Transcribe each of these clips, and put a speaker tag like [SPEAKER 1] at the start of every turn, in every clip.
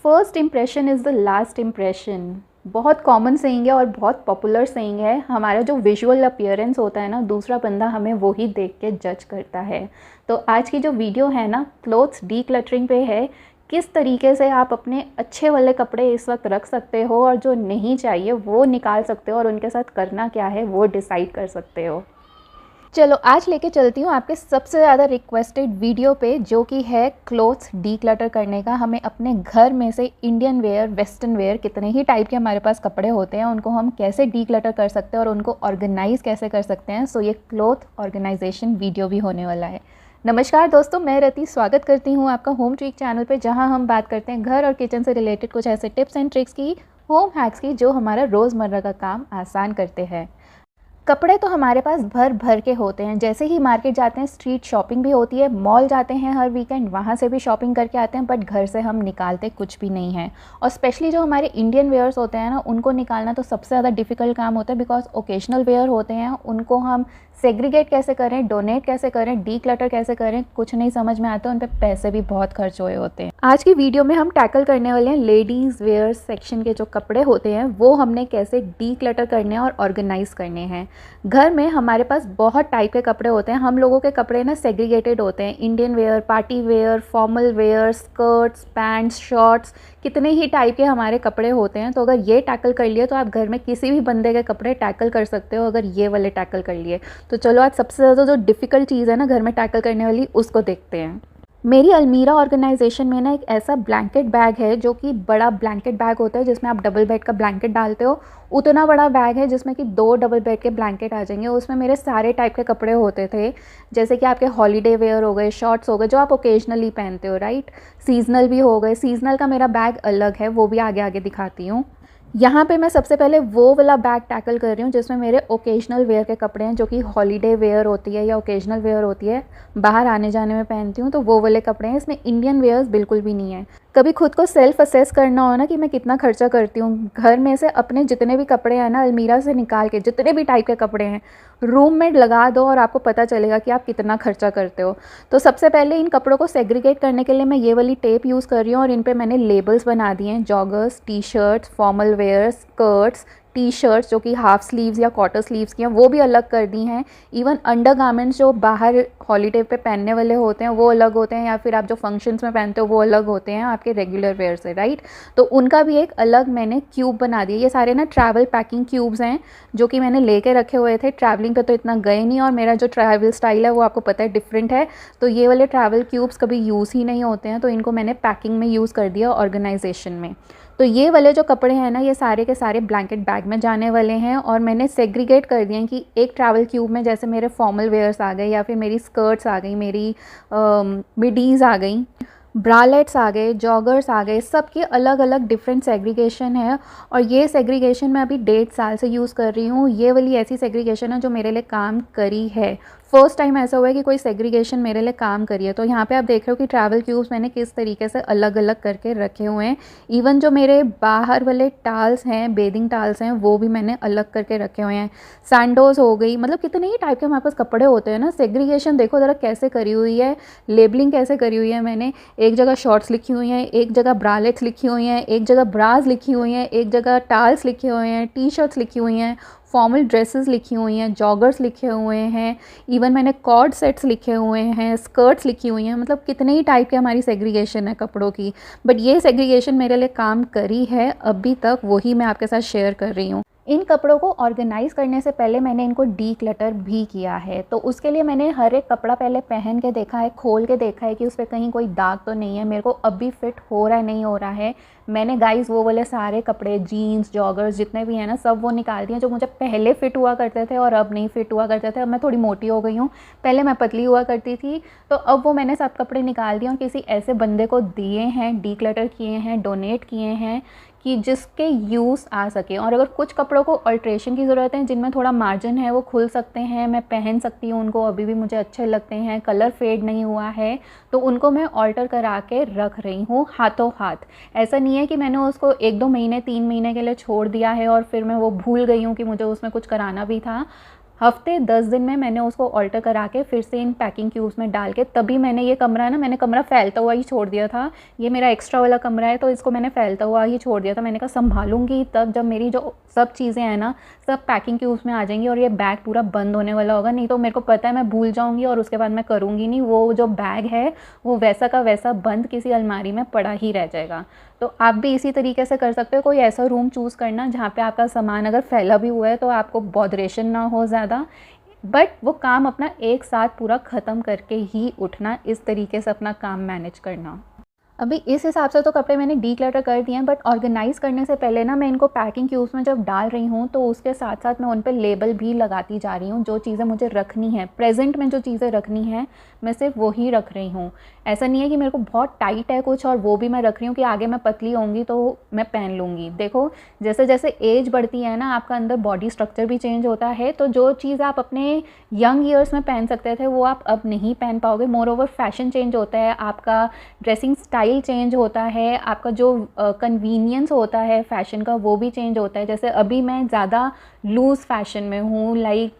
[SPEAKER 1] First impression is the last impression. बहुत common saying है और बहुत पॉपुलर सेइंग है। हमारा जो विजुअल अपीयरेंस होता है ना, दूसरा बंदा हमें वो ही देख के जज करता है। तो आज की जो वीडियो है ना, क्लोथ्स डीक्लटरिंग पे है। किस तरीके से आप अपने अच्छे वाले कपड़े इस वक्त रख सकते हो और जो नहीं चाहिए वो निकाल सकते हो और उनके साथ करना क्या है वो डिसाइड कर सकते हो। चलो आज लेके चलती हूँ आपके सबसे ज़्यादा रिक्वेस्टेड वीडियो पे, जो कि है क्लोथ्स डीक्लटर करने का। हमें अपने घर में से इंडियन वेयर, वेस्टर्न वेयर, कितने ही टाइप के हमारे पास कपड़े होते हैं, उनको हम कैसे डीक्लटर कर सकते हैं और उनको ऑर्गेनाइज़ कैसे कर सकते हैं। सो ये क्लोथ ऑर्गेनाइजेशन वीडियो भी होने वाला है। नमस्कार दोस्तों, मैं रति स्वागत करती हूँ आपका होम ट्रिक चैनल पे, जहाँ हम बात करते हैं घर और किचन से रिलेटेड कुछ ऐसे टिप्स एंड ट्रिक्स की, होम हैक्स की, जो हमारा रोज़मर्रा का काम आसान करते हैं। कपड़े तो हमारे पास भर भर के होते हैं। जैसे ही मार्केट जाते हैं, स्ट्रीट शॉपिंग भी होती है, मॉल जाते हैं हर वीकेंड, वहाँ से भी शॉपिंग करके आते हैं, बट घर से हम निकालते कुछ भी नहीं है। और स्पेशली जो हमारे इंडियन वेयर्स होते हैं ना, उनको निकालना तो सबसे ज़्यादा डिफ़िकल्ट काम होता है, बिकॉज ओकेजनल वेयर होते हैं। उनको हम सेग्रीगेट कैसे करें, डोनेट कैसे करें, डीक्लटर कैसे करें, कुछ नहीं समझ में आता। उन पर पैसे भी बहुत खर्च हुए होते हैं। आज की वीडियो में हम टैकल करने वाले हैं लेडीज़ वेयर सेक्शन के जो कपड़े होते हैं, वो हमने कैसे डीक्लटर करने और ऑर्गेनाइज करने हैं। घर में हमारे पास बहुत टाइप के कपड़े होते हैं। हम लोगों के कपड़े ना सेग्रीगेटेड होते हैं। Indian wear, party wear, formal wear, skirts, pants, shorts, कितने ही टाइप के हमारे कपड़े होते हैं। तो अगर ये टैकल कर लिए तो आप घर में किसी भी बंदे के कपड़े टैकल कर सकते हो, अगर ये वाले टैकल कर लिए तो। चलो आज सबसे ज़्यादा जो डिफ़िकल्ट चीज़ है ना घर में टैकल करने वाली, उसको देखते हैं। मेरी अलमीरा ऑर्गेनाइजेशन में ना एक ऐसा ब्लैंकेट बैग है, जो कि बड़ा ब्लैंकेट बैग होता है, जिसमें आप डबल बेड का ब्लैंकेट डालते हो। उतना बड़ा बैग है जिसमें कि 2 डबल बेड के ब्लैंकेट आ जाएंगे। उसमें मेरे सारे टाइप के कपड़े होते थे, जैसे कि आपके हॉलीडे वेयर हो गए, शॉर्ट्स हो गए, जो आप ओकेजनली पहनते हो, राइट। सीजनल भी हो गए। सीजनल का मेरा बैग अलग है, वो भी आगे आगे दिखाती हूँ। यहाँ पे मैं सबसे पहले वो वाला बैग टैकल कर रही हूँ जिसमें मेरे ओकेजनल वेयर के कपड़े हैं, जो कि हॉलीडे वेयर होती है या ओकेजनल वेयर होती है, बाहर आने जाने में पहनती हूँ, तो वो वाले कपड़े हैं। इसमें इंडियन वेयर्स बिल्कुल भी नहीं है। कभी खुद को सेल्फ असेस करना हो ना कि मैं कितना खर्चा करती हूँ, घर में से अपने जितने भी कपड़े हैं ना, अलमीरा से निकाल के जितने भी टाइप के कपड़े हैं, रूम में लगा दो और आपको पता चलेगा कि आप कितना खर्चा करते हो। तो सबसे पहले इन कपड़ों को सेग्रीगेट करने के लिए मैं ये वाली टेप यूज़ कर रही हूँ और इन पे मैंने लेबल्स बना दिए हैं। Joggers, T shirts, formal wear, skirts, T shirts जो कि हाफ स्लीव्स या क्वार्टर स्लीव्स की हैं, वो भी अलग कर दी हैं। इवन अंडर गारमेंट्स जो बाहर हॉलीडे पे पहनने वाले होते हैं वो अलग होते हैं, या फिर आप जो फंक्शंस में पहनते हो वो अलग होते हैं आपके रेगुलर वेयर से, राइट। तो उनका भी एक अलग मैंने क्यूब बना दिया। ये सारे ना ट्रैवल पैकिंग क्यूब्स हैं, जो कि मैंने लेके रखे हुए थे। ट्रैवलिंग पे तो इतना गए नहीं, और मेरा जो ट्रैवल स्टाइल है वो आपको पता है डिफरेंट है। तो ये वाले ट्रैवल क्यूब्स कभी यूज़ ही नहीं होते हैं, तो इनको मैंने पैकिंग में यूज़ कर दिया ऑर्गेनाइजेशन में। तो ये वाले जो कपड़े हैं ना, ये सारे के सारे ब्लैंकेट बैग में जाने वाले हैं। और मैंने सेग्रीगेट कर दिए हैं कि एक ट्रैवल क्यूब में जैसे मेरे फॉर्मल वेयर्स आ गए, या फिर मेरी स्कर्ट्स आ गई, मेरी मिडीज़ आ गई, ब्रालेट्स आ गए, जॉगर्स आ गए, सबकी अलग अलग डिफरेंट सेग्रीगेशन है। और ये सेग्रीगेशन मैं अभी 1.5 साल से यूज़ कर रही हूँ। ये वाली ऐसी सेग्रीगेशन है जो मेरे लिए काम करी है। फर्स्ट टाइम ऐसा हुआ है कि कोई सेग्रीगेशन मेरे लिए काम करी है। तो यहाँ पे आप देख रहे हो कि ट्रैवल क्यूब्स मैंने किस तरीके से अलग अलग करके रखे हुए हैं। इवन जो मेरे बाहर वाले टाल्स हैं, बेदिंग टाल्स हैं, वो भी मैंने अलग करके रखे हुए हैं। सैंडोज हो गई, मतलब कितने ही टाइप के हमारे पास कपड़े होते हैं ना। सेग्रीगेशन देखो ज़रा कैसे करी हुई है, लेबलिंग कैसे करी हुई है मैंने। एक जगह शॉर्ट्स लिखी हुई हैं, एक जगह ब्रालेट्स लिखी हुई हैं, एक जगह ब्राज लिखी हुई हैं, एक जगह टाल्स लिखे हुए हैं, टी शर्ट्स लिखी हुई हैं, फॉर्मल ड्रेसेस लिखी हुई हैं, जॉगर्स लिखे हुए हैं, इवन मैंने कॉर्ड सेट्स लिखे हुए हैं, स्कर्ट्स लिखी हुई हैं। मतलब कितने ही टाइप के हमारी सेग्रीगेशन है कपड़ों की। बट ये सेग्रीगेशन मेरे लिए काम करी है अभी तक, वही मैं आपके साथ शेयर कर रही हूँ। इन कपड़ों को ऑर्गेनाइज़ करने से पहले मैंने इनको डीक्लटर भी किया है। तो उसके लिए मैंने हर एक कपड़ा पहले पहन के देखा है, खोल के देखा है कि उस पर कहीं कोई दाग तो नहीं है, मेरे को अभी फिट हो रहा है नहीं हो रहा है। मैंने गाइस वो वाले सारे कपड़े, जीन्स, जॉगर्स जितने भी हैं ना, सब वो निकाल दिए जो मुझे पहले फ़िट हुआ करते थे और अब नहीं फ़िट हुआ करते थे। अब मैं थोड़ी मोटी हो गई हूँ, पहले मैं पतली हुआ करती थी। तो अब वो मैंने सब कपड़े निकाल दिए और किसी ऐसे बंदे को दिए हैं, डीक्लटर किए हैं, डोनेट किए हैं, कि जिसके यूज़ आ सके। और अगर कुछ कपड़ों को अल्ट्रेशन की ज़रूरत है, जिनमें थोड़ा मार्जिन है, वो खुल सकते हैं, मैं पहन सकती हूँ उनको, अभी भी मुझे अच्छे लगते हैं, कलर फेड नहीं हुआ है, तो उनको मैं ऑल्टर करा के रख रही हूँ हाथों हाथ। ऐसा नहीं है कि मैंने उसको 1-2 महीने 3 महीने के लिए छोड़ दिया है और फिर मैं वो भूल गई हूँ कि मुझे उसमें कुछ कराना भी था। हफ्ते 10 दिन में मैंने उसको ऑल्टर करा के फिर से इन पैकिंग क्यूब्स में डाल के तभी मैंने ये कमरा ना, मैंने कमरा फैलता हुआ ही छोड़ दिया था। ये मेरा एक्स्ट्रा वाला कमरा है तो इसको मैंने फैलता हुआ ही छोड़ दिया था। मैंने कहा संभालूंगी तब जब मेरी जो सब चीज़ें हैं ना सब पैकिंग क्यूब्स में आ जाएंगी और ये बैग पूरा बंद होने वाला होगा। नहीं तो मेरे को पता है मैं भूल जाऊँगी और उसके बाद मैं करूँगी नहीं। वो जो बैग है वो वैसा का वैसा बंद किसी अलमारी में पड़ा ही रह जाएगा। तो आप भी इसी तरीके से कर सकते हो। कोई ऐसा रूम चूज़ करना जहाँ पे आपका सामान अगर फैला भी हुआ है तो आपको बॉदरेशन ना हो ज़्यादा, बट वो काम अपना एक साथ पूरा ख़त्म करके ही उठना, इस तरीके से अपना काम मैनेज करना। अभी इस हिसाब से तो कपड़े मैंने डीक्लटर कर दिए हैं, बट ऑर्गेनाइज़ करने से पहले ना मैं इनको पैकिंग क्यूब्स में जब डाल रही हूँ तो उसके साथ साथ मैं उन पर लेबल भी लगाती जा रही हूँ। जो चीज़ें मुझे रखनी है प्रेजेंट में, जो चीज़ें रखनी है मैं सिर्फ वो ही रख रही हूँ। ऐसा नहीं है कि मेरे को बहुत टाइट है कुछ और वो भी मैं रख रही हूँ कि आगे मैं पतली होंगी तो मैं पहन लूँगी। देखो जैसे जैसे एज बढ़ती है ना आपका अंदर बॉडी स्ट्रक्चर भी चेंज होता है, तो जो चीज़ आप अपने यंग ईयर्स में पहन सकते थे वो आप अब नहीं पहन पाओगे। मोर ओवर फैशन चेंज होता है, आपका ड्रेसिंग स्टाइल चेंज होता है, आपका जो कन्वीनियंस होता है फैशन का वो भी चेंज होता है। जैसे अभी मैं ज़्यादा लूज़ फैशन में हूँ, लाइक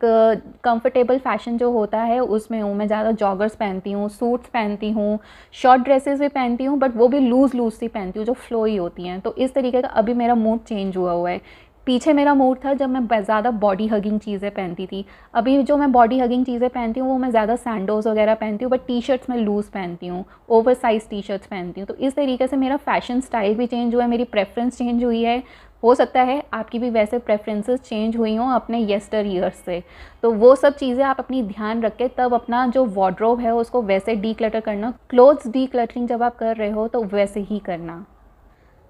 [SPEAKER 1] कंफर्टेबल फैशन जो होता है उसमें हूँ। मैं ज़्यादा जॉगर्स पहनती हूँ, सूट्स पहनती हूँ, शॉर्ट ड्रेसेस भी पहनती हूँ, बट वो भी लूज़ लूज़ सी पहनती हूँ जो फ्लोई होती हैं। तो इस तरीके का अभी मेरा मूड चेंज हुआ है। पीछे मेरा मूड था जब मैं ज़्यादा बॉडी हगिंग चीज़ें पहनती थी। अभी जो मैं बॉडी हगिंग चीज़ें पहनती हूँ वो मैं ज़्यादा सैंडोज वगैरह पहनती हूँ, बट टी शर्ट्स मैं लूज़ पहनती हूँ, ओवर साइज़ टी शर्ट्स पहनती हूँ। तो इस तरीके से मेरा फैशन स्टाइल भी चेंज हुआ है, मेरी प्रेफरेंस चेंज हुई है। हो सकता है आपकी भी वैसे प्रेफरेंसेस चेंज हुई हों अपने येस्टर ईयर्स से। तो वो सब चीज़ें आप अपनी ध्यान रख के तब अपना जो वार्डरोब है उसको वैसे डीक्लटर करना। क्लोथ्स डीक्लटरिंग जब आप कर रहे हो तो वैसे ही करना।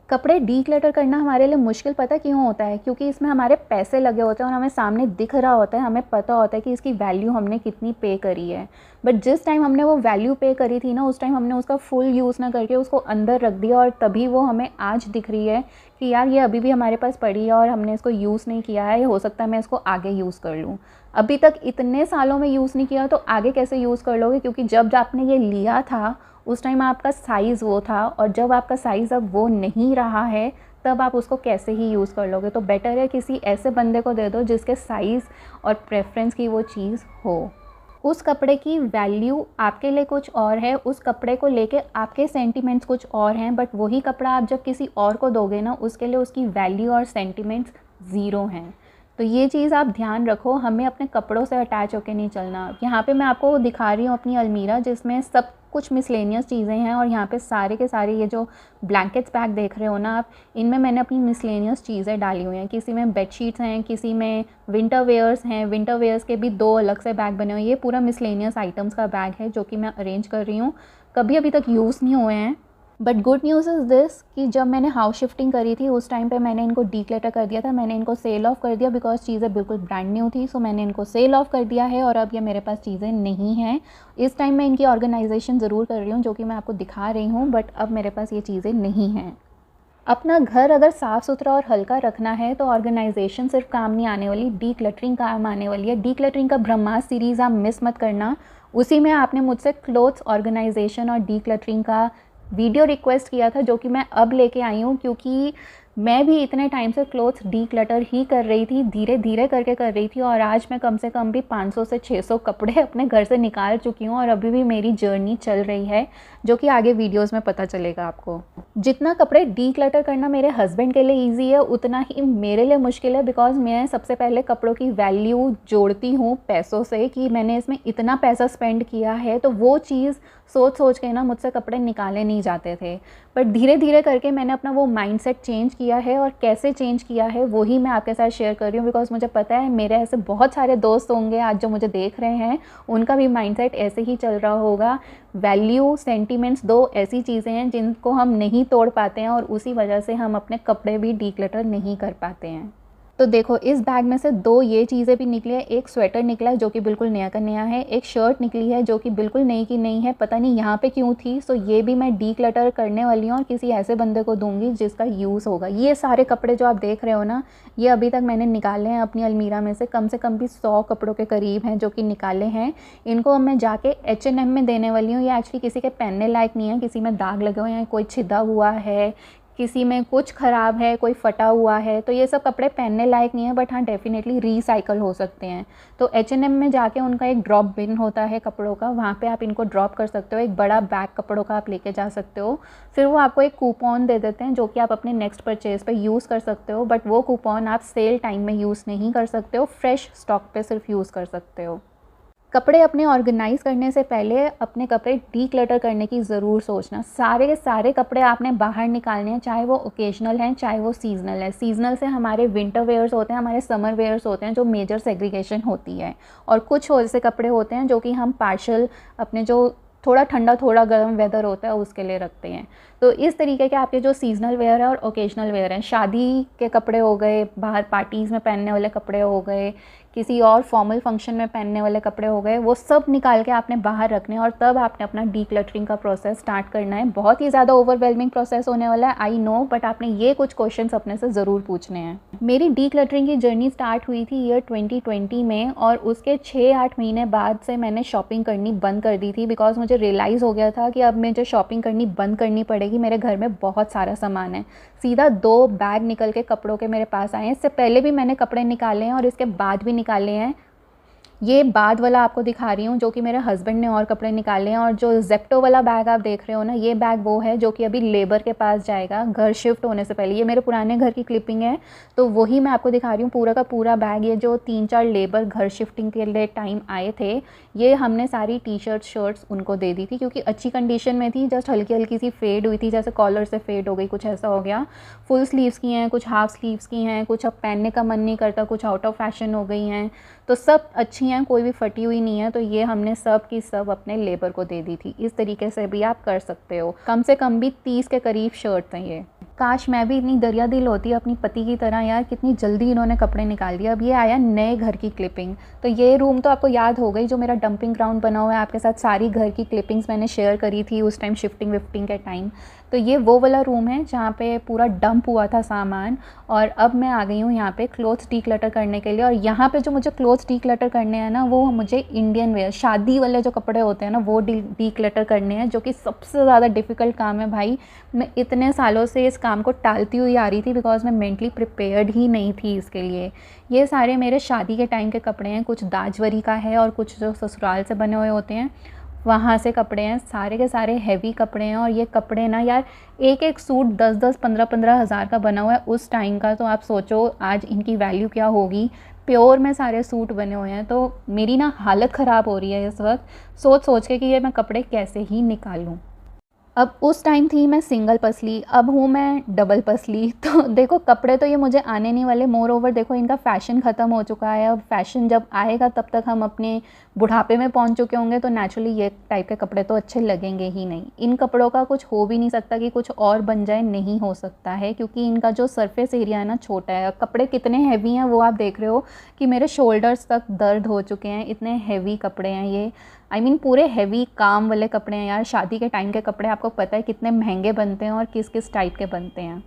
[SPEAKER 1] कपड़े डीक्लटर करना हमारे लिए मुश्किल पता क्यों होता है? क्योंकि इसमें हमारे पैसे लगे होते हैं और हमें सामने दिख रहा होता है, हमें पता होता है कि इसकी वैल्यू हमने कितनी पे करी है। बट जिस टाइम हमने वो वैल्यू पे करी थी ना उस टाइम हमने उसका फुल यूज़ ना करके उसको अंदर रख दिया और तभी वो हमें आज दिख रही है कि यार ये अभी भी हमारे पास पड़ी है और हमने इसको यूज़ नहीं किया है, हो सकता है मैं इसको आगे यूज़ कर लूँ। अभी तक इतने सालों में यूज़ नहीं किया तो आगे कैसे यूज़ कर लोगे? क्योंकि जब आपने ये लिया था उस टाइम आपका साइज़ वो था और जब आपका साइज़ अब वो नहीं रहा है तब आप उसको कैसे ही यूज़ कर लोगे? तो बेटर है किसी ऐसे बंदे को दे दो जिसके साइज़ और प्रेफरेंस की वो चीज़ हो। उस कपड़े की वैल्यू आपके लिए कुछ और है, उस कपड़े को लेके आपके सेंटिमेंट्स कुछ और हैं, बट वही कपड़ा आप जब किसी और को दोगे ना उसके लिए उसकी वैल्यू और सेंटिमेंट्स ज़ीरो हैं। तो ये चीज़ आप ध्यान रखो, हमें अपने कपड़ों से अटैच होकर नहीं चलना। यहाँ पे मैं आपको दिखा रही हूँ अपनी अलमीरा जिसमें सब कुछ मिसलेनियस चीज़ें हैं और यहाँ पे सारे के सारे ये जो ब्लैंकेट्स बैग देख रहे हो ना आप, इनमें मैंने अपनी मिसलेनियस चीज़ें डाली हुई हैं। किसी में बेडशीट्स हैं, किसी में विंटर वेयर्स हैं, विंटर वेयर्स के भी 2 अलग से बैग बने हुए हैं। ये पूरा मिसलेनियस आइटम्स का बैग है जो कि मैं अरेंज कर रही हूँ। कभी अभी तक यूज़ नहीं हुए हैं, but good news is this कि जब मैंने हाउस शिफ्टिंग करी थी उस टाइम पे मैंने इनको डीक्लटर कर दिया था, मैंने इनको सेल ऑफ़ कर दिया बिकॉज़ चीज़ें बिल्कुल ब्रांड न्यू थी। सो मैंने इनको सेल ऑफ़ कर दिया है और अब ये मेरे पास चीज़ें नहीं हैं। इस टाइम मैं इनकी ऑर्गेनाइजेशन ज़रूर कर रही हूँ जो कि मैं आपको दिखा रही हूँ, बट अब मेरे पास ये चीज़ें नहीं हैं। अपना घर अगर साफ़ सुथरा और हल्का रखना है तो ऑर्गेनाइजेशन सिर्फ काम नहीं आने वाली, डीक्लटरिंग काम आने वाली है। डीक्लटरिंग का ब्रह्मास्त्र सीरीज़ आप मिस मत करना। उसी में आपने मुझसे क्लोथ्स ऑर्गेनाइजेशन और डीक्लटरिंग का वीडियो रिक्वेस्ट किया था जो कि मैं अब लेके आई हूँ, क्योंकि मैं भी इतने टाइम से क्लोथ्स डीक्लटर ही कर रही थी, धीरे धीरे करके कर रही थी और आज मैं कम से कम भी 500 से 600 कपड़े अपने घर से निकाल चुकी हूँ और अभी भी मेरी जर्नी चल रही है जो कि आगे वीडियोस में पता चलेगा आपको। जितना कपड़े डीक्लटर करना मेरे हस्बैंड के लिए ईजी है उतना ही मेरे लिए मुश्किल है, बिकॉज मैं सबसे पहले कपड़ों की वैल्यू जोड़ती हूँ पैसों से कि मैंने इसमें इतना पैसा स्पेंड किया है, तो वो चीज़ सोच सोच के ना मुझसे कपड़े निकाले नहीं जाते थे। बट धीरे धीरे करके मैंने अपना वो माइंडसेट चेंज किया है और कैसे चेंज किया है वही मैं आपके साथ शेयर कर रही हूँ, बिकॉज मुझे पता है मेरे ऐसे बहुत सारे दोस्त होंगे आज जो मुझे देख रहे हैं, उनका भी माइंडसेट ऐसे ही चल रहा होगा। वैल्यू सेंटिमेंट्स 2 ऐसी चीज़ें हैं जिनको हम नहीं तोड़ पाते हैं और उसी वजह से हम अपने कपड़े भी डीक्लटर नहीं कर पाते हैं। तो देखो इस बैग में से 2 ये चीज़ें भी निकली है, एक स्वेटर निकला है जो कि बिल्कुल नया का नया है, एक शर्ट निकली है जो कि बिल्कुल नई की नई है, पता नहीं यहाँ पे क्यों थी। सो ये भी मैं डीक्लटर करने वाली हूँ और किसी ऐसे बंदे को दूंगी जिसका यूज़ होगा। ये सारे कपड़े जो आप देख रहे हो ना, ये अभी तक मैंने निकाले हैं अपनी अलमीरा में से, कम से कम भी 100 कपड़ों के करीब हैं जो कि निकाले हैं। इनको अब मैं जाके H&M में देने वाली हूँ। ये एक्चुअली किसी के पहनने लायक नहीं है, किसी में दाग लगे हुए हैं, कोई छिदा हुआ है, किसी में कुछ ख़राब है, कोई फटा हुआ है, तो ये सब कपड़े पहनने लायक नहीं है, बट हाँ डेफ़िनेटली रीसाइकल हो सकते हैं। तो H&M में जाके उनका एक ड्रॉप बिन होता है कपड़ों का, वहाँ पे आप इनको ड्रॉप कर सकते हो। एक बड़ा बैग कपड़ों का आप लेके जा सकते हो, फिर वो आपको एक कूपन दे देते हैं जो कि आप अपने नेक्स्ट परचेज़ पे यूज़ कर सकते हो, बट वो कूपन आप सेल टाइम में यूज़ नहीं कर सकते हो, फ्रेश स्टॉक पे सिर्फ यूज़ कर सकते हो। कपड़े अपने ऑर्गेनाइज़ करने से पहले अपने कपड़े डीक्लटर करने की ज़रूर सोचना। सारे के सारे कपड़े आपने बाहर निकालने हैं, चाहे वो ओकेजनल हैं, चाहे वो सीज़नल है। सीज़नल से हमारे विंटर वेयर्स होते हैं, हमारे समर वेयर्स होते हैं, जो मेजर सेग्रीगेशन होती है, और कुछ ऐसे कपड़े होते हैं जो कि हम पार्शल अपने जो थोड़ा ठंडा थोड़ा गर्म वेदर होता है उसके लिए रखते हैं। तो इस तरीके के आपके जो सीज़नल वेयर है और ओकेजनल वेयर हैं, शादी के कपड़े हो गए, बाहर पार्टीज़ में पहनने वाले कपड़े हो गए, किसी और फॉर्मल फंक्शन में पहनने वाले कपड़े हो गए, वो सब निकाल के आपने बाहर रखने हैं और तब आपने अपना डीक्लटरिंग का प्रोसेस स्टार्ट करना है। बहुत ही ज़्यादा ओवरवेलमिंग प्रोसेस होने वाला है, आई नो, बट आपने ये कुछ क्वेश्चंस अपने से ज़रूर पूछने हैं। मेरी डीक्लटरिंग की जर्नी स्टार्ट हुई थी ईयर 2020 में, और उसके 6-8 महीने बाद से मैंने शॉपिंग करनी बंद कर दी थी, बिकॉज मुझे रियलाइज़ हो गया था कि अब मुझे शॉपिंग करनी बंद करनी पड़ेगी। मेरे घर में बहुत सारा सामान है, सीधा 2 बैग निकल के कपड़ों के मेरे पास आए हैं। इससे पहले भी मैंने कपड़े निकाले हैं और इसके बाद भी निकाले हैं। ये बाद वाला आपको दिखा रही हूँ जो कि मेरे हस्बैंड ने और कपड़े निकाले हैं, और जो ज़ेप्टो वाला बैग आप देख रहे हो ना, ये बैग वो है जो कि अभी लेबर के पास जाएगा घर शिफ्ट होने से पहले। ये मेरे पुराने घर की क्लिपिंग है, तो वही मैं आपको दिखा रही हूँ पूरा का पूरा बैग। ये जो 3-4 लेबर घर शिफ्टिंग के लिए टाइम आए थे, ये हमने सारी टी-शर्ट शर्ट्स उनको दे दी थी, क्योंकि अच्छी कंडीशन में थी, जस्ट हल्की हल्की सी फेड हुई थी, जैसे कॉलर से फेड हो गई, कुछ ऐसा हो गया। फुल स्लीव्स की हैं, कुछ हाफ स्लीव्स की हैं, कुछ अब पहनने का मन नहीं करता, कुछ आउट ऑफ फैशन हो गई हैं, तो सब अच्छी हैं, कोई भी फटी हुई नहीं है। तो ये हमने सब की सब अपने लेबर को दे दी थी। इस तरीके से भी आप कर सकते हो। कम से कम भी 30 के करीब शर्ट हैं ये। काश मैं भी इतनी दरिया दिल होती अपनी पति की तरह, यार कितनी जल्दी इन्होंने कपड़े निकाल दिए। अब ये आया नए घर की क्लिपिंग। तो ये रूम तो आपको याद हो गई, जो मेरा डंपिंग ग्राउंड बना हुआ है, आपके साथ सारी घर की क्लिपिंग्स मैंने शेयर करी थी उस टाइम शिफ्टिंग विफ्टिंग के टाइम। तो ये वो वाला रूम है जहाँ पे पूरा डंप हुआ था सामान, और अब मैं आ गई हूँ यहाँ पे क्लोथ्स डीक्लटर करने के लिए। और यहाँ पे जो मुझे क्लोथ्स डीक्लटर करने हैं ना, वो मुझे इंडियन वेयर, शादी वाले जो कपड़े होते हैं ना, वो डीक्लटर करने हैं, जो कि सबसे ज़्यादा डिफ़िकल्ट काम है भाई। मैं इतने सालों से इस काम को टालती हुई आ रही थी, बिकॉज मैं मेंटली प्रिपेयर्ड ही नहीं थी इसके लिए। ये सारे मेरे शादी के टाइम के कपड़े हैं, कुछ दाजवरी का है और कुछ जो ससुराल से बने हुए होते हैं वहाँ से कपड़े हैं। सारे के सारे हैवी कपड़े हैं, और ये कपड़े ना यार, एक एक सूट 10-10, 15-15 हज़ार का बना हुआ है उस टाइम का। तो आप सोचो आज इनकी वैल्यू क्या होगी। प्योर में सारे सूट बने हुए हैं, तो मेरी ना हालत ख़राब हो रही है इस वक्त सोच सोच के कि ये मैं कपड़े कैसे ही निकालूं। अब उस टाइम थी मैं सिंगल पसली, अब हूँ मैं डबल पसली। तो देखो कपड़े तो ये मुझे आने नहीं वाले। मोर ओवर देखो इनका फ़ैशन ख़त्म हो चुका है। अब फ़ैशन जब आएगा तब तक हम अपने बुढ़ापे में पहुँच चुके होंगे, तो नेचुरली ये टाइप के कपड़े तो अच्छे लगेंगे ही नहीं। इन कपड़ों का कुछ हो भी नहीं सकता कि कुछ और बन जाए, नहीं हो सकता है, क्योंकि इनका जो सरफेस एरिया है ना छोटा है। कपड़े कितने हैवी हैं वो आप देख रहे हो कि मेरे शोल्डर्स तक दर्द हो चुके हैं, इतने हैवी कपड़े हैं ये। आई मीन पूरे हैवी काम वाले कपड़े हैं यार। शादी के टाइम के कपड़े आपको पता है कितने महंगे बनते हैं और किस किस टाइप के बनते हैं।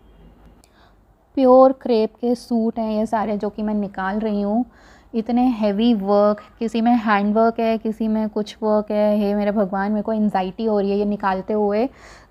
[SPEAKER 1] प्योर क्रेप के सूट हैं ये सारे जो कि मैं निकाल रही हूँ। इतने हैवी वर्क, किसी में हैंड वर्क है, किसी में कुछ वर्क है। हे मेरे भगवान, मेरे को एंजाइटी हो रही है ये निकालते हुए।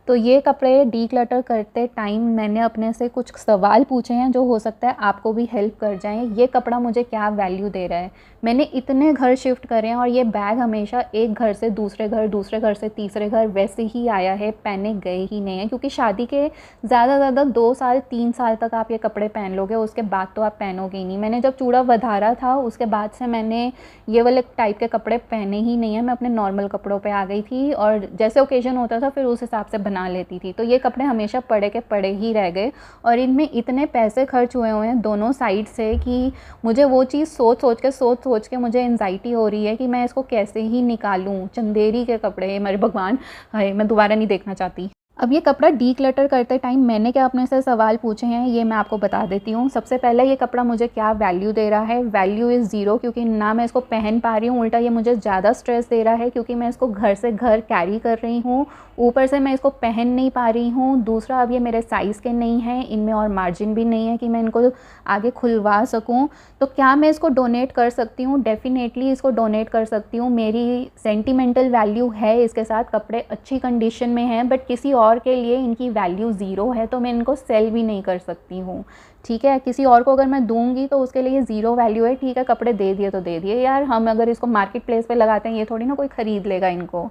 [SPEAKER 1] तो ये कपड़े डीक्लटर करते टाइम मैंने अपने से कुछ सवाल पूछे हैं जो हो सकता है आपको भी हेल्प कर जाएं। ये कपड़ा मुझे क्या वैल्यू दे रहा है। मैंने इतने घर शिफ्ट करे हैं और ये बैग हमेशा एक घर से दूसरे घर, दूसरे घर से तीसरे घर वैसे ही आया है, पहने गए ही नहीं है। क्योंकि शादी के ज़्यादा 2 साल 3 साल तक आप ये कपड़े पहन लोगे, उसके बाद तो आप पहनोगे ही नहीं। मैंने जब चूड़ा वधारा था उसके बाद से मैंने ये वाले टाइप के कपड़े पहने ही नहीं है। मैं अपने नॉर्मल कपड़ों पे आ गई थी और जैसे ओकेजन होता था फिर उस हिसाब से बना लेती थी। तो ये कपड़े हमेशा पड़े के पड़े ही रह गए और इनमें इतने पैसे खर्च हुए हैं दोनों साइड से कि मुझे वो चीज़ सोच के मुझे एंजाइटी हो रही है कि मैं इसको कैसे ही निकालूं। चंदेरी के कपड़े, मेरे भगवान, हाय मैं दोबारा नहीं देखना चाहती। अब ये कपड़ा डीक्लटर करते टाइम मैंने क्या अपने से सवाल पूछे हैं ये मैं आपको बता देती हूँ। सबसे पहले ये कपड़ा मुझे क्या वैल्यू दे रहा है। वैल्यू इज़ ज़ीरो, क्योंकि ना मैं इसको पहन पा रही हूँ, उल्टा ये मुझे ज़्यादा स्ट्रेस दे रहा है क्योंकि मैं इसको घर से घर कैरी कर रही हूँ। ऊपर से मैं इसको पहन नहीं पा रही हूँ। दूसरा, अब ये मेरे साइज़ के नहीं हैं, इनमें और मार्जिन भी नहीं है कि मैं इनको आगे खुलवा सकूँ। तो क्या मैं इसको डोनेट कर सकती हूँ? डेफ़िनेटली इसको डोनेट कर सकती हूँ। मेरी सेंटिमेंटल वैल्यू है इसके साथ। कपड़े अच्छी कंडीशन में हैं, बट किसी और और के लिए इनकी वैल्यू ज़ीरो है तो मैं इनको सेल भी नहीं कर सकती हूँ, ठीक है। किसी और को अगर मैं दूंगी तो उसके लिए ज़ीरो वैल्यू है, ठीक है, कपड़े दे दिए तो दे दिए यार, हम अगर इसको मार्केट प्लेस पे लगाते हैं ये थोड़ी ना कोई ख़रीद लेगा इनको।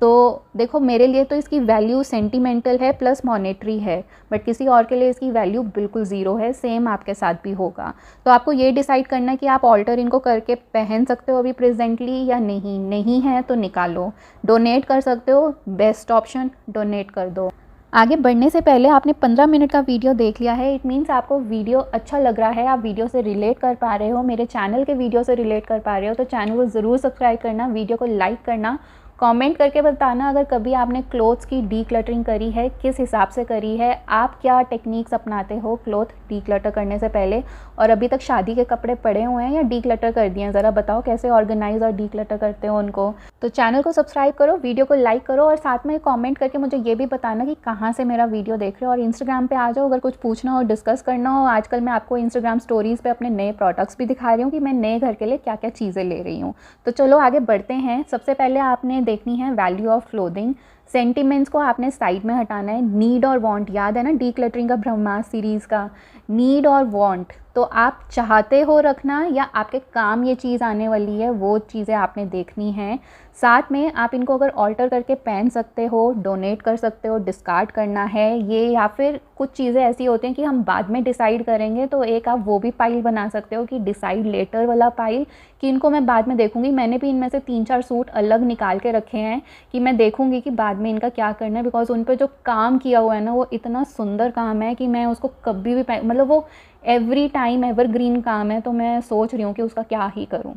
[SPEAKER 1] तो देखो मेरे लिए तो इसकी वैल्यू सेंटिमेंटल है प्लस मॉनेटरी है, बट किसी और के लिए इसकी वैल्यू बिल्कुल ज़ीरो है। सेम आपके साथ भी होगा। तो आपको ये डिसाइड करना है कि आप ऑल्टर इनको करके पहन सकते हो अभी प्रेजेंटली या नहीं। नहीं है तो निकालो। डोनेट कर सकते हो, बेस्ट ऑप्शन, डोनेट कर दो। आगे बढ़ने से पहले आपने 15 मिनट का वीडियो देख लिया है, इट मीन्स आपको वीडियो अच्छा लग रहा है, आप वीडियो से रिलेट कर पा रहे हो, मेरे चैनल के वीडियो से रिलेट कर पा रहे हो, तो चैनल को ज़रूर सब्सक्राइब करना, वीडियो को लाइक करना, कमेंट करके बताना अगर कभी आपने क्लोथ्स की डीक्लटरिंग करी है, किस हिसाब से करी है, आप क्या टेक्निक्स अपनाते हो क्लोथ डीक्लटर करने से पहले, और अभी तक शादी के कपड़े पड़े हुए हैं या डीक्लटर कर दिए हैं, ज़रा बताओ कैसे ऑर्गेनाइज और डीक्लटर करते हो उनको। तो चैनल को सब्सक्राइब करो, वीडियो को लाइक करो और साथ में कॉमेंट करके मुझे ये भी बताना कि कहाँ से मेरा वीडियो देख रहे हो, और इंस्टाग्राम पर आ जाओ अगर कुछ पूछना हो, डिस्कस करना हो। आजकल मैं आपको इंस्टाग्राम स्टोरीज़ पर अपने नए प्रोडक्ट्स भी दिखा रही हूँ कि मैं नए घर के लिए क्या क्या चीज़ें ले रही हूँ। तो चलो आगे बढ़ते हैं। सबसे पहले आपने देखनी है वैल्यू ऑफ क्लोथिंग। सेंटिमेंट्स को आपने साइड में हटाना है। नीड और वांट, याद है ना डीक्लटरिंग का ब्रह्मास्त्र सीरीज़ का, नीड और वांट, तो आप चाहते हो रखना या आपके काम ये चीज़ आने वाली है, वो चीज़ें आपने देखनी है। साथ में आप इनको अगर ऑल्टर करके पहन सकते हो, डोनेट कर सकते हो, डिस्कार्ड करना है ये, या फिर कुछ चीज़ें ऐसी होती हैं कि हम बाद में डिसाइड करेंगे, तो एक आप वो भी पाइल बना सकते हो कि डिसाइड लेटर वाला पाइल, कि इनको मैं बाद में देखूंगी। मैंने भी इनमें से 3-4 सूट अलग निकाल के रखे हैं कि मैं देखूंगी कि बाद में इनका क्या करना है, बिकॉज उन पर जो काम किया हुआ है ना वो इतना सुंदर काम है कि मैं उसको कभी भी मतलब वो एवरी टाइम एवरग्रीन काम है, तो मैं सोच रही हूँ कि उसका क्या ही करूँ,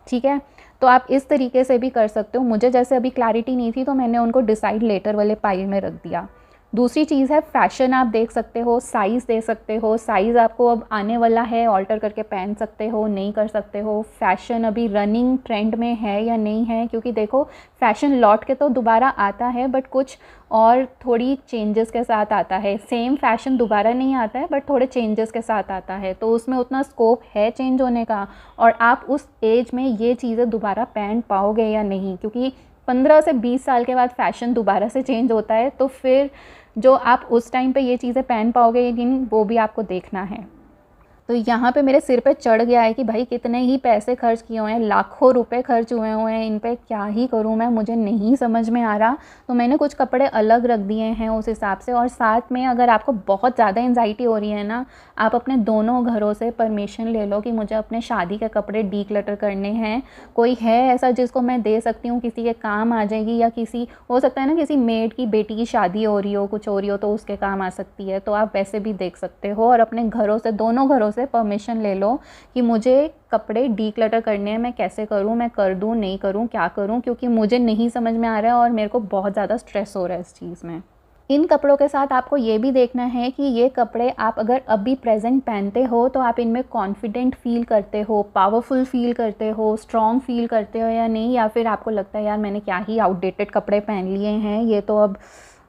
[SPEAKER 1] ठीक है। तो आप इस तरीके से भी कर सकते हो। मुझे जैसे अभी क्लैरिटी नहीं थी तो मैंने उनको डिसाइड लेटर वाले पाइल में रख दिया। दूसरी चीज़ है फैशन, आप देख सकते हो, साइज़ दे सकते हो, साइज़ आपको अब आने वाला है, ऑल्टर करके पहन सकते हो, नहीं कर सकते हो। फैशन अभी रनिंग ट्रेंड में है या नहीं है, क्योंकि देखो फैशन लौट के तो दोबारा आता है बट कुछ और थोड़ी चेंजेस के साथ आता है। सेम फैशन दोबारा नहीं आता है बट थोड़े चेंजेस के साथ आता है, तो उसमें उतना स्कोप है चेंज होने का, और आप उस एज में ये चीज़ें दोबारा पहन पाओगे या नहीं, क्योंकि 15 से 20 साल के बाद फैशन दोबारा से चेंज होता है, तो फिर जो आप उस टाइम पे ये चीज़ें पहन पाओगे या नहीं वो भी आपको देखना है। तो यहाँ पे मेरे सिर पे चढ़ गया है कि भाई कितने ही पैसे खर्च किए हुए हैं, लाखों रुपए खर्च हुए हैं इन पे, क्या ही करूँ मैं, मुझे नहीं समझ में आ रहा। तो मैंने कुछ कपड़े अलग रख दिए हैं उस हिसाब से। और साथ में अगर आपको बहुत ज़्यादा एंजाइटी हो रही है ना, आप अपने दोनों घरों से परमिशन ले लो कि मुझे अपने शादी के कपड़े डीक्लटर करने हैं। कोई है ऐसा जिसको मैं दे सकती हूँ, किसी के काम आ जाएगी, या किसी हो सकता है ना किसी मेड की बेटी की शादी हो रही हो, कुछ हो रही हो, तो उसके काम आ सकती है। तो आप वैसे भी देख सकते हो, और अपने घरों से, दोनों घरों से परमिशन ले लो कि मुझे कपड़े डीक्लटर करने हैं, मैं कैसे करूं, मैं कर दूं, नहीं करूं, क्या करूं, क्योंकि मुझे नहीं समझ में आ रहा है और मेरे को बहुत ज़्यादा स्ट्रेस हो रहा है इस चीज़ में। इन कपड़ों के साथ आपको ये भी देखना है कि ये कपड़े आप अगर अभी प्रेजेंट पहनते हो तो आप इनमें कॉन्फिडेंट फील करते हो, पावरफुल फील करते हो, स्ट्रॉन्ग फील करते हो या नहीं, या फिर आपको लगता है यार मैंने क्या ही आउटडेटेड कपड़े पहन लिए हैं, ये तो अब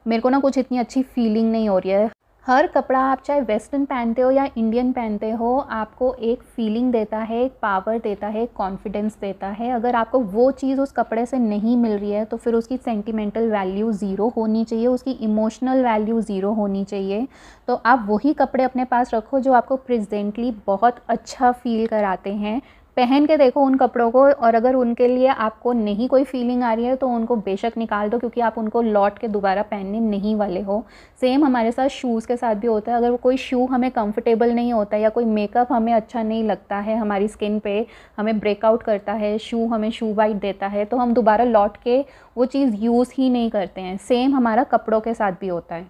[SPEAKER 1] मेरे को ना कुछ इतनी अच्छी फीलिंग नहीं हो रही है। हर कपड़ा आप चाहे वेस्टर्न पहनते हो या इंडियन पहनते हो, आपको एक फीलिंग देता है, एक पावर देता है, कॉन्फिडेंस देता है। अगर आपको वो चीज़ उस कपड़े से नहीं मिल रही है तो फिर उसकी सेंटिमेंटल वैल्यू ज़ीरो होनी चाहिए, उसकी इमोशनल वैल्यू ज़ीरो होनी चाहिए। तो आप वही कपड़े अपने पास रखो जो आपको प्रेजेंटली बहुत अच्छा फील कराते हैं। पहन के देखो उन कपड़ों को, और अगर उनके लिए आपको नहीं कोई फीलिंग आ रही है तो उनको बेशक निकाल दो, क्योंकि आप उनको लौट के दोबारा पहनने नहीं वाले हो। सेम हमारे साथ शूज़ के साथ भी होता है। अगर कोई शू हमें कंफर्टेबल नहीं होता या कोई मेकअप हमें अच्छा नहीं लगता है, हमारी स्किन पे हमें ब्रेकआउट करता है, शू हमें शू वाइट देता है, तो हम दोबारा लौट के वो चीज़ यूज़ ही नहीं करते हैं। सेम हमारा कपड़ों के साथ भी होता है।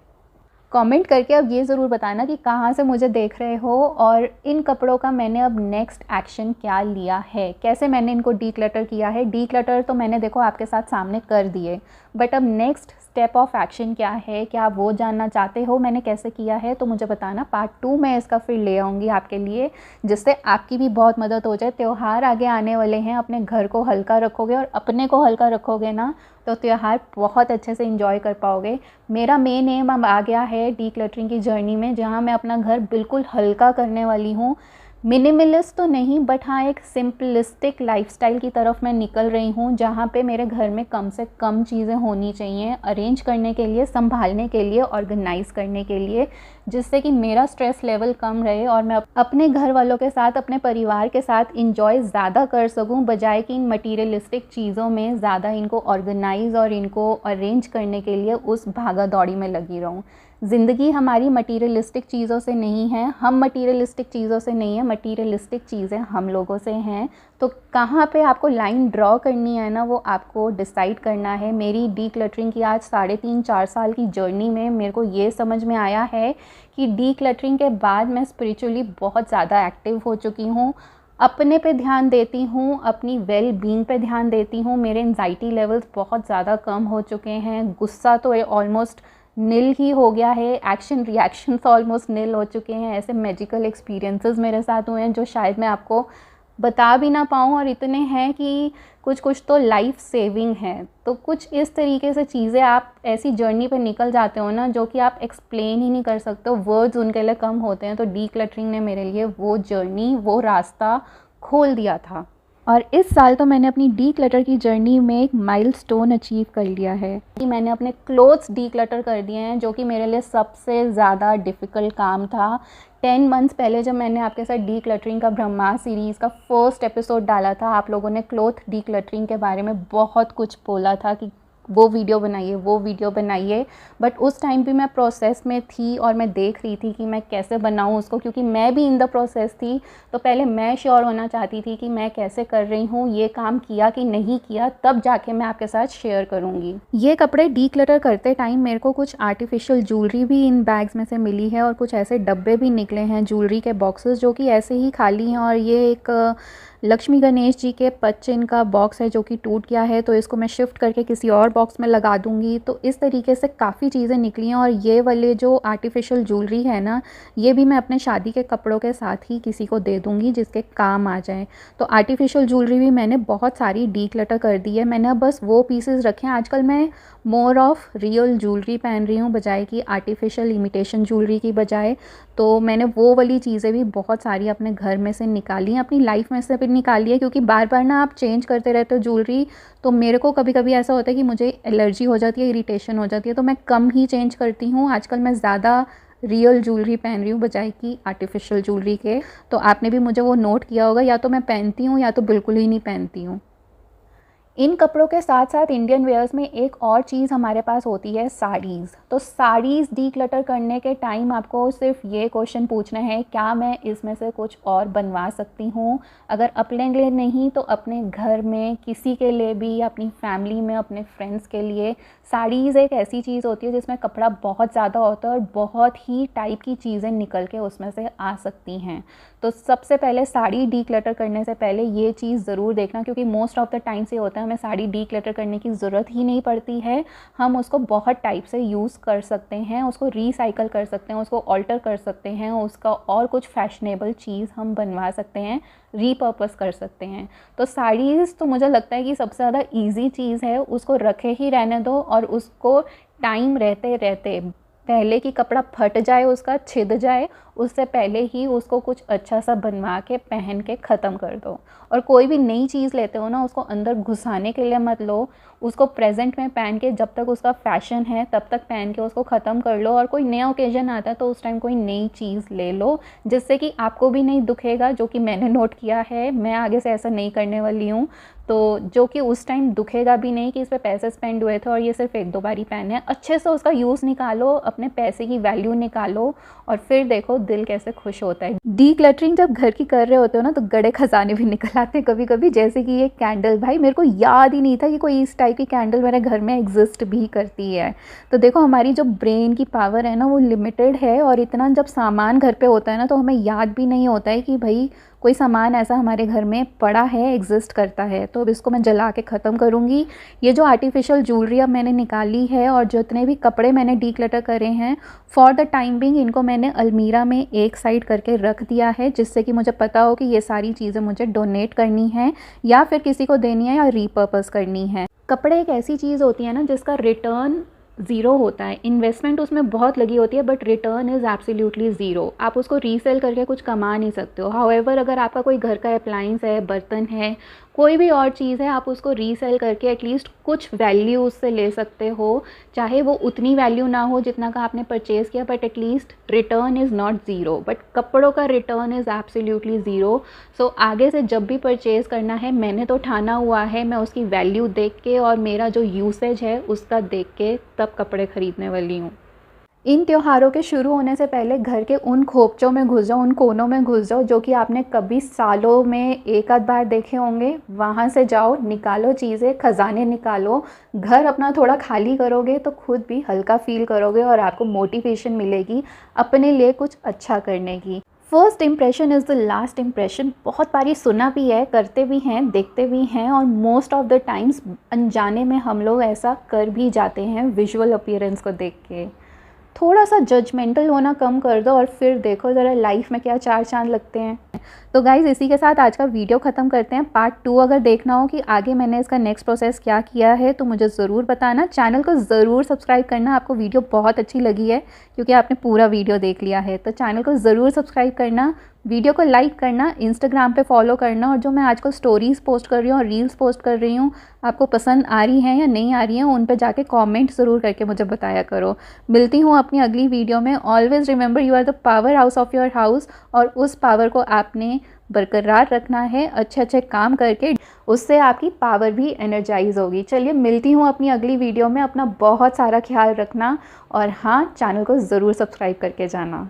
[SPEAKER 1] कमेंट करके अब ये ज़रूर बताना कि कहाँ से मुझे देख रहे हो, और इन कपड़ों का मैंने अब नेक्स्ट एक्शन क्या लिया है, कैसे मैंने इनको डीक्लटर किया है। डीक्लटर तो मैंने देखो आपके साथ सामने कर दिए, बट अब नेक्स्ट स्टेप ऑफ एक्शन क्या है, क्या आप वो जानना चाहते हो मैंने कैसे किया है, तो मुझे बताना। पार्ट 2 मैं इसका फिर ले आऊँगी आपके लिए, जिससे आपकी भी बहुत मदद हो जाए। त्यौहार आगे आने वाले हैं, अपने घर को हल्का रखोगे और अपने को हल्का रखोगे ना, तो त्यौहार बहुत अच्छे से एंजॉय कर पाओगे। मेरा मेन एम अब आ गया है डीक्लटरिंग की जर्नी में, जहाँ मैं अपना घर बिल्कुल हल्का करने वाली हूँ। मिनिमलिस्ट तो नहीं, बट हाँ एक सिंपलिस्टिक लाइफस्टाइल की तरफ मैं निकल रही हूँ, जहाँ पे मेरे घर में कम से कम चीज़ें होनी चाहिए अरेंज करने के लिए, संभालने के लिए, ऑर्गेनाइज़ करने के लिए, जिससे कि मेरा स्ट्रेस लेवल कम रहे और मैं अपने घर वालों के साथ, अपने परिवार के साथ इंजॉय ज़्यादा कर सकूँ, बजाय कि इन मटीरियलिस्टिक चीज़ों में ज़्यादा इनको ऑर्गेनाइज़ और इनको अरेंज करने के लिए उस भागा दौड़ी में लगी रहूँ। ज़िंदगी हमारी मटीरियलिस्टिक चीज़ों से नहीं है, हम मटीरियलिस्टिक चीज़ों से नहीं है, मटीरियलिस्टिक चीज़ें हम लोगों से हैं। तो कहाँ पे आपको लाइन ड्रॉ करनी है ना, वो आपको डिसाइड करना है। मेरी डीक्लटरिंग की आज 3.5-4 साल की जर्नी में मेरे को ये समझ में आया है कि डीक्लटरिंग के बाद मैं स्पिरिचुअली बहुत ज़्यादा एक्टिव हो चुकी हूँ, अपने पे ध्यान देती हूँ, अपनी वेल बीइंग पे ध्यान देती हूँ, मेरे एंजाइटी लेवल्स बहुत ज़्यादा कम हो चुके हैं, गुस्सा तो ऑलमोस्ट नील ही हो गया है, एक्शन रिएक्शंस ऑलमोस्ट नील हो चुके हैं। ऐसे मैजिकल एक्सपीरियंसेस मेरे साथ हुए हैं जो शायद मैं आपको बता भी ना पाऊँ, और इतने हैं कि कुछ कुछ तो लाइफ सेविंग है। तो कुछ इस तरीके से चीज़ें आप ऐसी जर्नी पे निकल जाते हो ना, जो कि आप एक्सप्लेन ही नहीं कर सकते हो, वर्ड्स उनके लिए कम होते हैं। तो डीक्लटरिंग ने मेरे लिए वो जर्नी, वो रास्ता खोल दिया था। और इस साल तो मैंने अपनी डीक्लटर की जर्नी में एक माइलस्टोन अचीव कर लिया है कि मैंने अपने क्लोथ्स डीक्लटर कर दिए हैं, जो कि मेरे लिए सबसे ज़्यादा डिफ़िकल्ट काम था। 10 मंथ्स पहले जब मैंने आपके साथ डीक्लटरिंग का ब्रह्मा सीरीज़ का फर्स्ट एपिसोड डाला था, आप लोगों ने क्लोथ डीक्लटरिंग के बारे में बहुत कुछ बोला था कि वो वीडियो बनाइए, वो वीडियो बनाइए। बट उस टाइम भी मैं प्रोसेस में थी और मैं देख रही थी कि मैं कैसे बनाऊँ उसको, क्योंकि मैं भी इन द प्रोसेस थी। तो पहले मैं श्योर होना चाहती थी कि मैं कैसे कर रही हूँ, ये काम किया कि नहीं किया, तब जाके मैं आपके साथ शेयर करूँगी। ये कपड़े डीक्लटर करते टाइम मेरे को कुछ आर्टिफिशियल ज्वेलरी भी इन बैग्स में से मिली है, और कुछ ऐसे डब्बे भी निकले हैं, ज्वेलरी के बॉक्सेस, जो कि ऐसे ही खाली हैं। और ये एक लक्ष्मी गणेश जी के पच्चिन का बॉक्स है जो कि टूट गया है, तो इसको मैं शिफ्ट करके किसी और बॉक्स में लगा दूंगी। तो इस तरीके से काफ़ी चीज़ें निकली हैं। और ये वाले जो आर्टिफिशियल ज्वेलरी है ना, ये भी मैं अपने शादी के कपड़ों के साथ ही किसी को दे दूंगी जिसके काम आ जाए। तो आर्टिफिशियल ज्वेलरी भी मैंने बहुत सारी डीक्लटर कर दी है। मैंने अब बस वो पीसेस रखे हैं। आजकल मैं मोर ऑफ रियल ज्वेलरी पहन रही हूँ, बजाय कि आर्टिफिशियल इमिटेशन ज्वेलरी की बजाय। तो मैंने वो वाली चीज़ें भी बहुत सारी अपने घर में से निकाली हैं, अपनी लाइफ में से भी निकाली है, क्योंकि बार बार ना आप चेंज करते रहते हो ज्वेलरी। तो मेरे को कभी कभी ऐसा होता है कि मुझे एलर्जी हो जाती है, इरिटेशन हो जाती है, तो मैं कम ही चेंज करती हूँ। आजकल मैं ज़्यादा रियल ज्वेलरी पहन रही हूँ बजाय कि आर्टिफिशियल ज्वेलरी के। तो आपने भी मुझे वो नोट किया होगा, या तो मैं पहनती हूँ या तो बिल्कुल ही नहीं पहनती हूँ। इन कपड़ों के साथ साथ इंडियन वेयर्स में एक और चीज़ हमारे पास होती है, साड़ीज़। तो साड़ीज़ डीक्लटर करने के टाइम आपको सिर्फ ये क्वेश्चन पूछना है, क्या मैं इसमें से कुछ और बनवा सकती हूँ? अगर अपने लिए नहीं तो अपने घर में किसी के लिए भी, अपनी फैमिली में, अपने फ्रेंड्स के लिए। साड़ीज़ एक ऐसी चीज़ होती है जिसमें कपड़ा बहुत ज़्यादा होता है और बहुत ही टाइप की चीज़ें निकल के उसमें से आ सकती हैं। तो सबसे पहले साड़ी डीक्लटर करने से पहले ये चीज़ ज़रूर देखना, क्योंकि मोस्ट ऑफ़ द टाइम से होता है हमें साड़ी डीक्लटर करने की ज़रूरत ही नहीं पड़ती है। हम उसको बहुत टाइप से यूज़ कर सकते हैं, उसको रीसाइकल कर सकते हैं, उसको ऑल्टर कर सकते हैं, उसका और कुछ फैशनेबल चीज़ हम बनवा सकते हैं, रीपर्पस कर सकते हैं। तो साड़ीज़ तो मुझे लगता है कि सबसे ज़्यादा ईजी चीज़ है, उसको रखे ही रहने दो और उसको टाइम रहते रहते, पहले कि कपड़ा फट जाए, उसका छिद जाए, उससे पहले ही उसको कुछ अच्छा सा बनवा के पहन के ख़त्म कर दो। और कोई भी नई चीज़ लेते हो ना, उसको अंदर घुसाने के लिए मत लो, उसको प्रेजेंट में पहन के जब तक उसका फैशन है तब तक पहन के उसको ख़त्म कर लो। और कोई नया ओकेजन आता है तो उस टाइम कोई नई चीज़ ले लो, जिससे कि आपको भी नहीं दुखेगा, जो कि मैंने नोट किया है। मैं आगे से ऐसा नहीं करने वाली हूँ, तो जो कि उस टाइम दुखेगा भी नहीं कि इस पर पैसे स्पेंड हुए थे और ये सिर्फ 1-2 बार ही पहने हैं। अच्छे से उसका यूज़ निकालो, अपने पैसे की वैल्यू निकालो, और फिर देखो दिल कैसे खुश होता है। डीक्लटरिंग जब घर की कर रहे होते हो ना, तो गड़े खजाने भी निकल आते हैं कभी कभी। जैसे कि ये कैंडल, भाई मेरे को याद ही नहीं था कि कोई इस टाइप की कैंडल मेरे घर में एग्जिस्ट भी करती है। तो देखो हमारी जो ब्रेन की पावर है ना, वो लिमिटेड है, और इतना जब सामान घर पे होता है ना, तो हमें याद भी नहीं होता है कि भाई कोई सामान ऐसा हमारे घर में पड़ा है, एग्जिस्ट करता है। तो अब इसको मैं जला के ख़त्म करूँगी। ये जो आर्टिफिशियल ज्वेलरी अब मैंने निकाली है और जितने भी कपड़े मैंने डीक्लटर करे हैं, फॉर द टाइम बिंग इनको मैंने अलमीरा में एक साइड करके रख दिया है, जिससे कि मुझे पता हो कि ये सारी चीज़ें मुझे डोनेट करनी है या फिर किसी को देनी है या रीपर्पस करनी है। कपड़े एक ऐसी चीज़ होती है ना जिसका रिटर्न ज़ीरो होता है, इन्वेस्टमेंट उसमें बहुत लगी होती है but return is absolutely zero. आप उसको रीसेल करके कुछ कमा नहीं सकते हो। हाउएवर अगर आपका कोई घर का अप्लायंस है, बर्तन है, कोई भी और चीज़ है, आप उसको रीसेल करके एटलीस्ट कुछ वैल्यू उससे ले सकते हो। चाहे वो उतनी वैल्यू ना हो जितना का आपने परचेज़ किया, but at least return is not zero. But कपड़ों का रिटर्न इज़ एब्सोल्युटली ज़ीरो। सो आगे से जब भी परचेज़ करना है, मैंने तो ठाना हुआ है मैं उसकी वैल्यू देख के और मेरा जो यूसेज है उसका देख के तब कपड़े ख़रीदने वाली हूँ। इन त्योहारों के शुरू होने से पहले घर के उन खोपचों में घुस जाओ, उन कोनों में घुस जाओ जो कि आपने कभी सालों में एक आध बार देखे होंगे। वहाँ से जाओ, निकालो चीज़ें, ख़जाने निकालो। घर अपना थोड़ा खाली करोगे तो खुद भी हल्का फील करोगे और आपको मोटिवेशन मिलेगी अपने लिए कुछ अच्छा करने की। First impression is the last impression बहुत बारी सुना भी है, करते भी हैं, देखते भी हैं और मोस्ट ऑफ द टाइम्स अनजाने में हम लोग ऐसा कर भी जाते हैं विजुअल अपीयरेंस को देख के। थोड़ा सा जजमेंटल होना कम कर दो और फिर देखो ज़रा लाइफ में क्या चार चांद लगते हैं। तो गाइज़ इसी के साथ आज का वीडियो ख़त्म करते हैं। पार्ट 2 अगर देखना हो कि आगे मैंने इसका नेक्स्ट प्रोसेस क्या किया है तो मुझे ज़रूर बताना। चैनल को ज़रूर सब्सक्राइब करना। आपको वीडियो बहुत अच्छी लगी है क्योंकि आपने पूरा वीडियो देख लिया है, तो चैनल को ज़रूर सब्सक्राइब करना, वीडियो को लाइक करना, इंस्टाग्राम पे फॉलो करना और जो मैं आजकल स्टोरीज़ पोस्ट कर रही हूँ और रील्स पोस्ट कर रही हूँ आपको पसंद आ रही हैं या नहीं आ रही हैं, उन पे जाके कमेंट ज़रूर करके मुझे बताया करो। मिलती हूँ अपनी अगली वीडियो में। Always remember you are the power house of your house और उस पावर को आपने बरकरार रखना है अच्छे अच्छे काम करके, उससे आपकी पावर भी एनर्जाइज होगी। चलिए मिलती हूँ अपनी अगली वीडियो में। अपना बहुत सारा ख्याल रखना और हाँ, चैनल को ज़रूर सब्सक्राइब करके जाना।